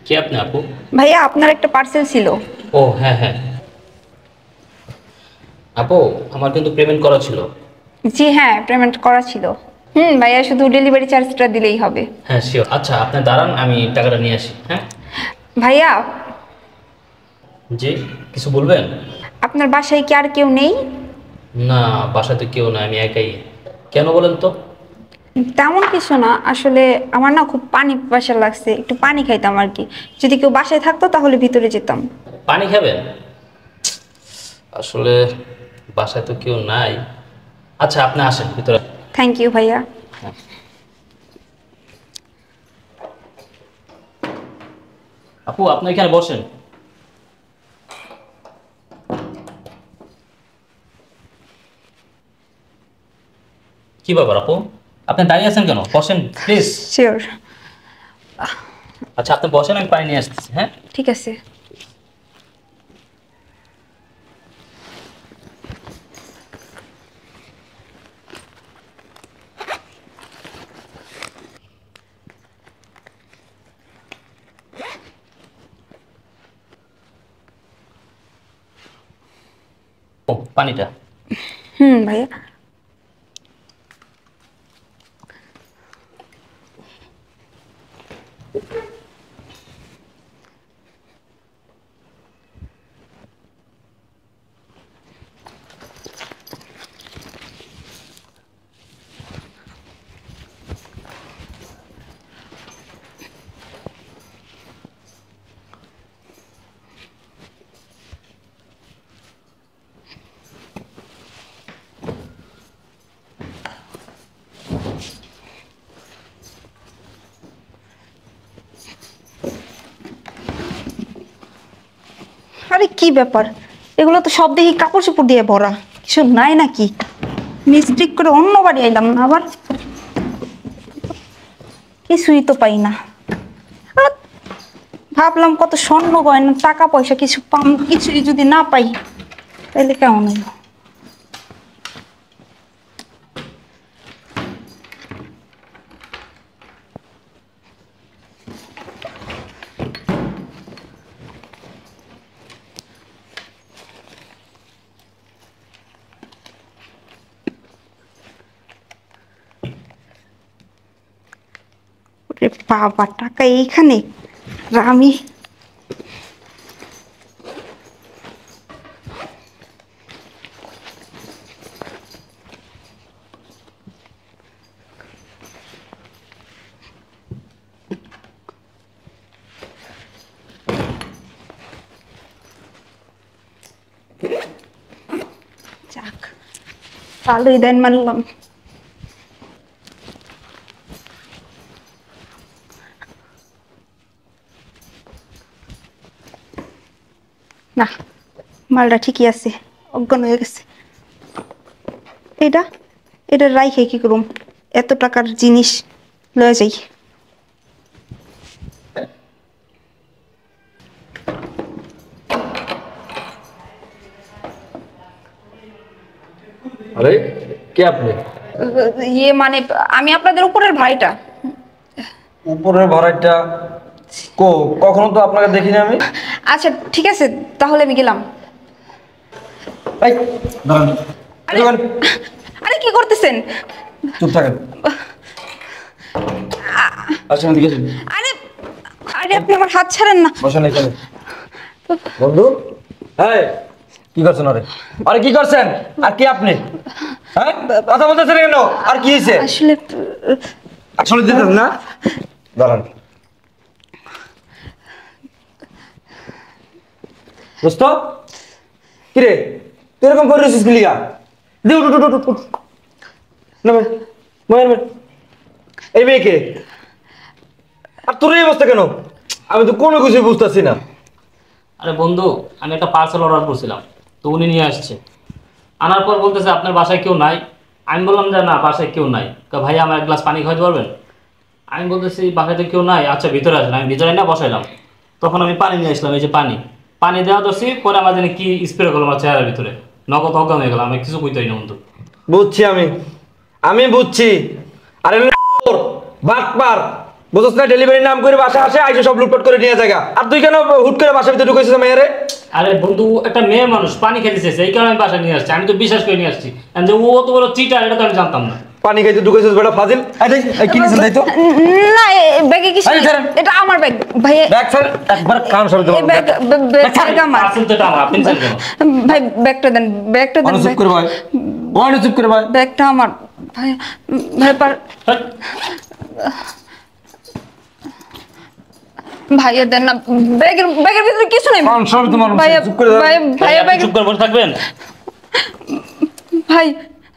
কে আপনি আপু? ভাইয়া আপনার একটা পার্সেল ছিল। ও হ্যাঁ হ্যাঁ আপু, আমার কিন্তু পেমেন্ট করা ছিল। জি হ্যাঁ, পেমেন্ট করা ছিল। ভাইয়া শুধু ডেলিভারি চার্জটা দিলেই হবে। হ্যাঁ শিওর। আচ্ছা আপনি দাঁড়ান, আমি টাকাটা নিয়ে আসি। হ্যাঁ ভাইয়া, জি, কিছু বলবেন? আপনার বাসায় কি আর কেউ নেই? না, বাসাতে কেউ না, আমি একাই। কেন বলেন তো? তেমন কিছু না, আসলে আমার না খুব পানি পিপাসা লাগছে, একটু পানি খাইতাম আর কি। যদি কেউ বাসায় থাকতো তাহলে ভিতরে যেতাম। পানি খাবেন? আসলে বাসায় তো কেউ নাই। আচ্ছা আপনি আসেন ভিতরে। থ্যাংক ইউ ভাইয়া। হ্যাঁ। আপু আপনি এখানে বসেন। কি ব্যাপার আপু, আপনি দাঁড়িয়ে আছেন কেন? বসেন প্লিজ। শিওর। আচ্ছা আপনি বসেন, আমি পানি নিয়ে আসতেছি। হ্যাঁ ঠিক আছে। ও পানিটা। ভাইয়া। আরে কি ব্যাপার, এগুলো তো সব দেখি কাপড় চোপড় দিয়ে ভরা, কিছু নাই নাকি? মিস্টেক করে অন্য বাড়ি আইলাম না আবার, কিছুই তো পাই না। আহ, ভাবলাম কত স্বর্ণ গয়না টাকা পয়সা কিছু পাম, কিছুই যদি না পাই তাহলে কেমন হইল। ওরে বাবা, টাকা এইখানে! আর আমি যাক, ভালোই দেন মানলাম। না, মালটা ঠিকই আছে, অজ্ঞান হয়ে গেছে। এটা এটা রাইখে কি করুম? এত টাকার জিনিস লয়ে যাই। আরে কে আপনি? ইয়ে মানে, আমি আপনাদের উপরের ভাইটা। উপরের ভাড়াটা? কখনো তো আপনাকে দেখিনি আমি। আচ্ছা ঠিক আছে, তাহলে আমি গেলাম। এই দাঁড়ান, আরে এই দোকান। আরে কি করতেছেন? চুপ থাকেন। আসেন এদিকে আসেন। আরে আরে আপনি আমার হাত ছাড়েন না। বসেন এখানে। বন্ধু, এই কি করছেন? আরে আরে কি করছেন? আর কি আপনি? হ্যাঁ, কথা বলতেছেন কেন? আর কি হয়েছে? আসলে আসলে দিতেন না? দাঁড়ান। দোস্ত, কিরে তুই এরকম করে রয়েছিস লিগা? দে উঠ উঠ উঠ উঠ। না ভাই, ময়ের মেয়ে। এই মেয়েকে? আর তোর এই অবস্থা কেন? আমি তো কোনো কিছুই বুঝতেছি না। আরে বন্ধু, আমি একটা পার্সেল অর্ডার করছিলাম, তো উনি নিয়ে আসছে। আনার পর বলতেছে আপনার বাসায় কেউ নাই। আমি বললাম যে না, বাসায় কেউ নাই। ভাইয়া আমার এক গ্লাস পানি খাওয়াতে পারবেন? আমি বলতেছি বাসাতে কেউ নাই, আচ্ছা ভিতরে আসেন। আমি ভিতরে না বসাইলাম, তখন আমি পানি নিয়ে আসলাম। এই যে পানি, পানি দেওয়া ধরছি, পরে আমার জানি কি স্প্রে করলো আমার চেহারার ভিতরে, নগদ অজ্ঞান হয়ে গেলাম। আমি কিছু বুঝতেই না বন্ধু। বুঝছি আমি বুঝছি। আরে বাটপার, বুঝছ না ডেলিভারির নাম করে বাসা আসে আইসে সব লুটপাট করে নিয়ে জায়গা আর তুই কেন হুট করে বাসার ভিতরে ঢুকেছিস মেয়েরে আরে বন্ধু একটা মেয়ে মানুষ পানি খেতে চাইছে এই কারণে আমি বাসায় নিয়ে আসছি আমি তো বিশ্বাস করে নিয়ে আসছি and যে ও তো বড় চিটার এটা তো আমি জানতাম না পানি খাইতে ঢুকেছিস বেটা ফাজিল এই কি নিছেন তাই তো না ব্যাগে কিছু আরে নেই। ধরেন। এটা আমার ব্যাগ ভাই ব্যাগ স্যার একবার কাম সব এই ব্যাগ ব্যাগ আমার পার্সেল তো এটা আমার আপনি জানেন কেন ভাই ব্যাগটা দেন অনু চুপ ভাই। করে ভাই অনু চুপ করে ভাই ব্যাগটা আমার ভাই ভাই হেই, ভাইয়া দেন না ব্যাগের ভিতরে কিছু নেই কাম সব তোমার ভাইয়া চুপ করে দাও। ভাইয়া ভাইয়া আপনি ব্যাগ চুপ করে বসে থাকবেন ভাই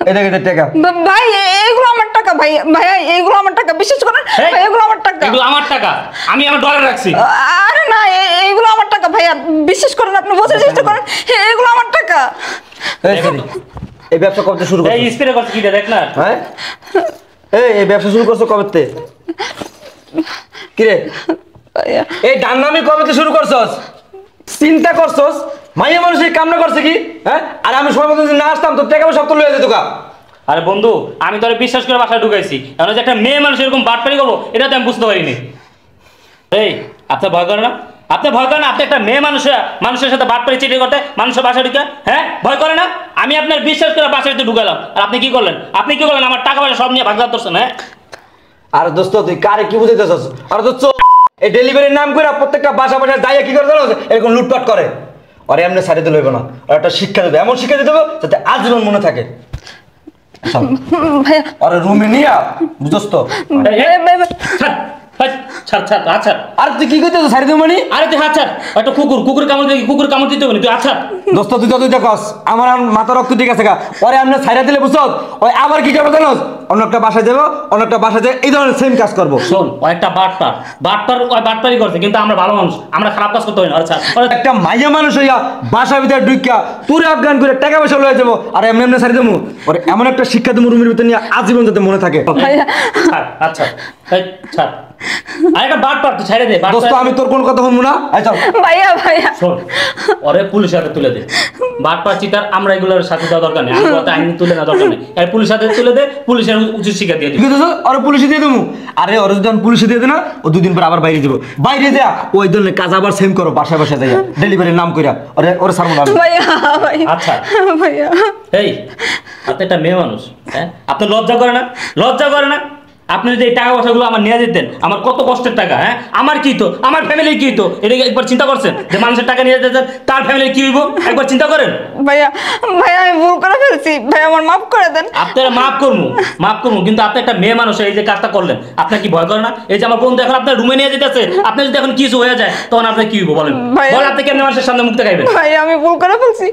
এটা কেটে টাকা ভাই এগুলো আমার টাকা ভাই ভাইয়া এগুলো আমার টাকা বিশ্বাস করেন হেই, ভাই এগুলো আমার টাকা এগুলো আমার টাকা আমি আমার ডলার রাখছি আরে না এগুলো আমার টাকা ভাইয়া বিশ্বাস করেন আপনি বোঝার চেষ্টা করেন এগুলো আমার টাকা এই সরি এই ব্যবসা কবে থেকে শুরু এই করছিস স্প্রে করছে কি দেখ না হ্যাঁ এই ব্যবসা শুরু করছো কবে থেকে কি রে ভাইয়া এই ডান্নামি কবে থেকে শুরু করছস চিন্তা করছস মাইয়া মানুষ এই কামনা করছে কি হ্যাঁ আর আমি সময় মতো যদি না আসতাম তো টাকা পয়সা সব তো লয়ে যেত গা আরে বন্ধু আমি তোরে বিশ্বাস করে বাসায় ঢুকাইছি এখন যে একটা মেয়ে মানুষ এরকম বাটপারি করবো এটা তো আমি বুঝতে পারিনি এই আপনার ভয় করে না আপনি ভয় করেন না আপনি একটা মেয়ে মানুষের সাথে বাটপারি চিঠি করতে মানুষের বাসায় ঢুকে হ্যাঁ ভয় করে না আমি আপনার বিশ্বাস করে বাসায় ঢুকালাম আর আপনি কি করলেন আমার টাকা পয়সা সব নিয়ে ভাগদার ধরছেন হ্যাঁ আর দোস্ত তুই কারে কি বুঝাইতেছস আর দোস্ত এই ডেলিভারির নাম করে প্রত্যেকটা বাসা যাইয়া কি করে জানো এরকম লুটপাট করে আর এমনি সাইডে দিলে হইব না আর একটা শিক্ষা দিতে এমন শিক্ষা দিতে হবে যাতে আজীবন মনে থাকে ভাইয়া আর রুমে নিয়া বুঝছস তো ছাড় আচ্ছা আর তুই কি কইতেছ সাইডে দিও মানে আরে তুই হাত ছাড় একটা কুকুর কামড় দিতে হবে না তুই আচ্ছা দোস্ত তুই দেখস আমার মাথা রক্ত ঠিক আছে গা পরে আমরা ছাইরা দিলে বুঝছস ওই আবার কি করবো জানোস অন্য একটা বাসায় যাবো অন্য একটা বাসায় যাই এই ধরনের সেম কাজ করবো শোন ও একটা বাটপারি করছে কিন্তু আমরা ভালো মানুষ আমরা খারাপ কাজ করতে হয় না আচ্ছা একটা মাইয়া মানুষ হইয়া বাসার ভিতরে ঢুকিয়া তুই আফগান করে টাকা পয়সা লয়ে যাবো আর এমনি এমনি ছাড়ি দেবো ওরে এমন একটা শিক্ষা দেবো রুমের ভিতরে নিয়ে আজীবন যাতে মনে থাকে ভাইয়া ছাড় আচ্ছা এই, ছাড় আর একটা বাটপার তুই ছেড়ে দে দোস্ত আমি তোর কোন কথা শুনবো না এই চল ভাইয়া শোন ওরে পুলিশের হাতে তুলে দে বাটপার চিটার আমরা এগুলোর সাথে দেওয়া দরকার নেই আমি বলতে আইনি তুলে না দরকার নেই আর পুলিশের হাতে তুলে দে পুলিশের উচিত শিক্ষা দিয়ে দিবি ঠিক আছে ওরে পুলিশে দিয়ে দেবো আরে ওরে যদি আমি পুলিশে দিয়ে দিই না ও দুদিন পর আবার বাইরে যাবো বাইরে যা ওই ধরনের কাজ আবার সেম করো বাসায় বাসায় যাইয়া ডেলিভারির নাম কইরা ওরে ছাড়বো না আমি। ভাইয়া ভাইয়া আচ্ছা ভাইয়া এই আপনি একটা মেয়ে মানুষ হ্যাঁ আপনি লজ্জা করে না আপনি যদি এই টাকা পয়সাগুলো আমার নিয়ে যেতেন আমার কত কষ্টের টাকা হ্যাঁ আমার কি তো আমার ফ্যামিলি কি তো এটা কি একবার চিন্তা করছেন যে মানুষের টাকা নিয়ে যেতেন তার ফ্যামিলি কি হইব একবার চিন্তা করেন ভাইয়া ভাইয়া আমি ভুল করে ফেলছি ভাই আমার মাফ করে দেন আপনারা মাফ করবো কিন্তু আপনি একটা মেয়ে মানুষ এই যে কাজটা করলেন আপনার কি ভয় করে না এই যে আমার বন্ধু এখন আপনার রুমে নিয়ে যেতেছে আপনি যদি এখন কিছু হয়ে যায় তখন আপনার কি হইব বলেন ভাইয়া- বলেন আপনি কেমন মানুষের সামনে মুখ দেখাইবেন ভাই আমি ভুল করে ফেলছি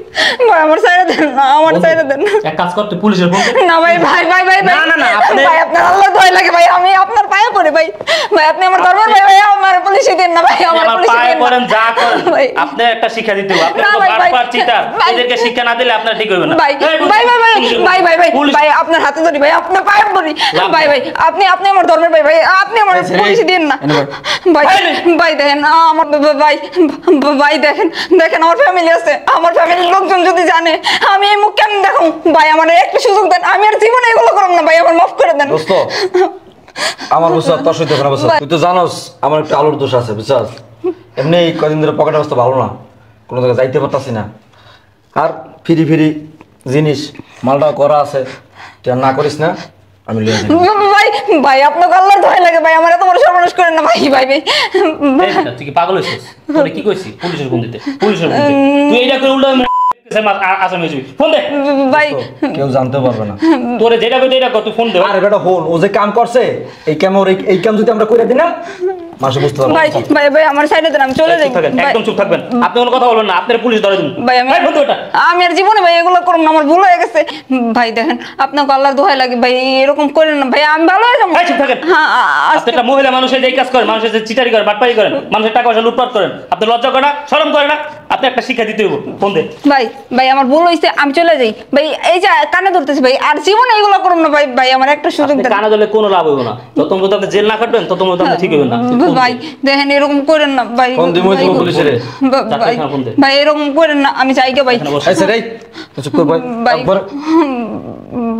ভাই আমার সাইডে দেন না আমার সাইডে দেন এক কাজ করতে পুলিশের ফোন না ভাই ভাই ভাই ভাই ভাই না, আপনি- ভাই আপনার আল্লাহ দয় লাগে ভাই আমি আপনার পায়ে পড়ি ভাই ভাই আপনি আমার ধর্মের ভাই ভাই আমার পুলিশে দেন না ভাই আমার আমার পুলিশে পায়ে দেন করেন যা করেন ভাই আপনি একটা শিক্ষা দিতে হবে আপনি না তো ভাই, ভাই, বাটপার চিটার ভাই। এদেরকে শিক্ষা না দিলে আপনার ঠিক হবে না ভাই এই, ভাই ভাই ভাই পুলিশের- ভাই ভাই ভাই পুলিশ- ভাই আপনার হাতে ধরি ভাই আপনার পায়ে পড়ি লাভ ভাই ভাই আপনি আমার ধর্মের ভাই ভাই আপনি আমার এই ছেলে, পুলিশে দেন না এনে ভাই এই নে। ভাই দেখেন আমার ভাই দেখেন আমার ফ্যামিলি আছে আমার ফ্যামিলির লোকজন যদি জানে আমি এই মুখ কেমন দেখুন ভাই আমার একটু সুযোগ দেন আমি আর জীবনে এগুলো করব না ভাই আমার মাফ করে দেন দোস্ত আমার বুঝছ তোর সইতে না বুঝছ তুই তো জানোস আমার একটা আলোর দোষ আছে বুঝছস এমনি এই কদিন ধরে পকেট অবস্থা ভালো না কোনো জায়গায় যাইতে পারতাছি না আর ফিরি জিনিস মালটা করা আছে তুই আর না করিস না আমি লিয়ে যাই ভাই ভাই আপনাকে আল্লাহর দয়া লাগে ভাই আমার এত বড় সর্বনাশ করেন না ভাই ভাই ভাই এই না, তুই কি পাগল হয়েছিস তোরে কি কইছি পুলিশের ফোন দিতে তুই এইটা করে উল্টা আসামি হয়েছিস ফোন দে ভাই কেউ জানতে পারবে না তোরে যেটা কইতে এটা কর তুই ফোন দে আরে বেটা হল ও যে কাম করছে এই কাম ওর এই কাম যদি আমরা করে দিই না মানুষ বুঝতে পারবে ভাই ভাই ভাই আমার সাইডে দেন আমি চলে যাই চুপ থাকেন ভাই। একদম চুপ থাকবেন আপনি কোনো কথা বলবেন না আপনার পুলিশ ধরে দিন ভাই আমি বন্ধু এটা আমি আর জীবনে ভাই এগুলো করব না আমার ভুল হয়ে গেছে ভাই দেখেন আপনাকে আল্লাহর দোহাই লাগে ভাই এরকম করেন না ভাই আমি ভালো হয়ে যাবো এই চুপ থাকেন হ্যাঁ আপনি একটা মহিলা মানুষের যে এই কাজ করেন মানুষের যে চিটারি করেন বাটপারি করেন মানুষের টাকা পয়সা লুটপাট করেন আপনি লজ্জা করে না শরম করে না আপনি একটা শিক্ষা দিতে হইব ফোন দে ভাই ভাই আমার ভুল হয়েছে আমি চলে যাই ভাই এই যে কানে ধরতেছি ভাই আর জীবনে এগুলো করব না ভাই ভাই আমার একটা সুযোগ আপনি দেন কানা দলে কোনো লাভ হইব না যত মতো আপনি জেল না কাটবেন তত মতো আপনি ঠিক হইবেন না ভাই দেখেন এরকম করেন না ভাই ফোন দিবো ভাই, দিব পুলিশের চারটে ভাই, খানা ফোন দে। ভাই এরকম করেন না আমি চাই গে ভাই এখানে বসে। এই স্যার এই চুপ কর ভাই ভাই একবার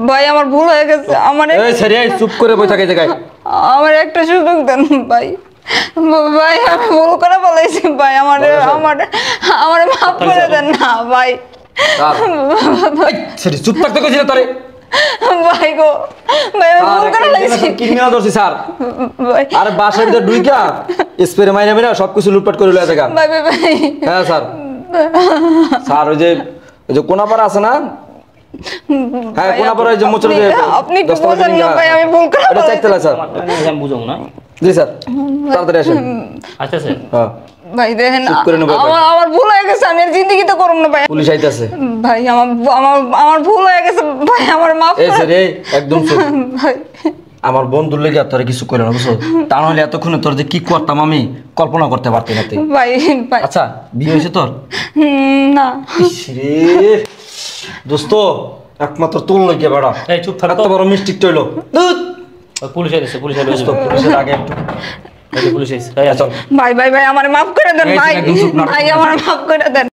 ভাই আমার ভুল হয়ে গেছে আমার এই স্যার এই চুপ করে বই থাকে এই জায়গায় আমার একটা সুযোগ দেন ভাই। ভাই আমি ভুল করে বলেছি ভাই, আমার আমার মাফ করে দেন না ভাই। সেটি চুপ থাকতে কইছি না তোরে। ভাই গো ভাই আমি ভুল করে বলেছি ক্রিমিনাল ধরছি স্যার। ভাই আরে বাসার ভিতরে ঢুইকা স্প্রে মাইরা মাইরা সবকিছু লুটপাট করে লয়ে জায়গা। ভাই ভাই ভাই হ্যাঁ স্যার। স্যার ওই যে কোনাপাড়া আছে না, হ্যাঁ কোনাপাড়া ওই যে মোচর যে আপনি একটু বোঝেন না ভাই, আমি ভুল করে এটা চাইতেলা স্যার। আমি বুঝো না। জি স্যার তাড়াতাড়ি আসেন। আচ্ছা স্যার। হ্যাঁ ভাই দেখেন চুপ করে নেবো ভাই। আমার ভুল হয়ে গেছে, আমি আর জিন্দেগিতে করব না ভাই। পুলিশ আইতাছে। ভাই আমার ভুল হয়ে গেছে ভাই, আমার মাফ এই স্যার এই একদম চুপ। ভাই আমার বন্ধুর লেগে তোর কিছু কইল না বুঝছো, তা নাহলে এতক্ষণে তোর যে কি করতাম আমি কল্পনা করতে পারতি না তুই। ভাই ভাই আচ্ছা বিয়ে হয়েছে তোর? না রে দোস্ত একমাত্র তোর লইগে বেড়া এই চুপ থাক এত তো। বড় মিস্টেক টইলো। পুলিশ এসেছে, পুলিশ দোস্ত এসেছে। পুলিশের আগে একটু পুলিশ এসেছে। এই চল। ভাই ভাই ভাই আমার মাফ করে দেন এই ভাই, একদম চুপ না। ভাই আমার মাফ করে দেন।